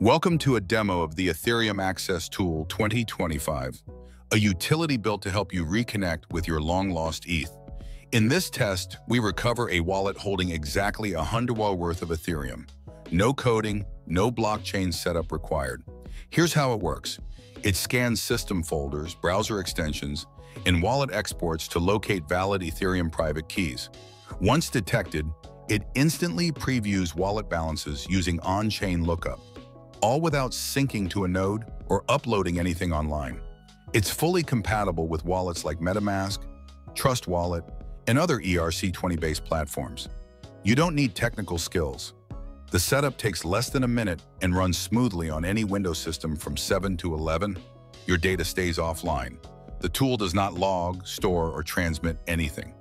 Welcome to a demo of the Ethereum Access Tool 2025, a utility built to help you reconnect with your long-lost ETH. In this test, we recover a wallet holding exactly $100 worth of Ethereum. No coding, no blockchain setup required. Here's how it works. It scans system folders, browser extensions, and wallet exports to locate valid Ethereum private keys. Once detected, it instantly previews wallet balances using on-chain lookup, all without syncing to a node or uploading anything online. It's fully compatible with wallets like MetaMask, Trust Wallet, and other ERC20-based platforms. You don't need technical skills. The setup takes less than a minute and runs smoothly on any Windows system from 7 to 11. Your data stays offline. The tool does not log, store, or transmit anything.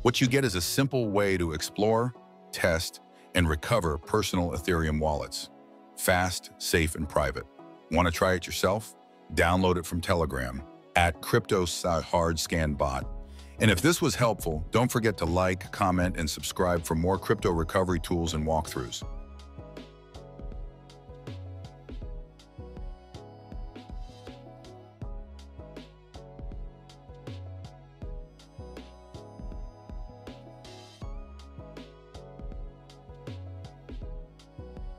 What you get is a simple way to explore, test, and recover personal Ethereum wallets. Fast, safe, and private. Want to try it yourself? Download it from Telegram at CryptoHardScanBot. And if this was helpful, don't forget to like, comment, and subscribe for more crypto recovery tools and walkthroughs.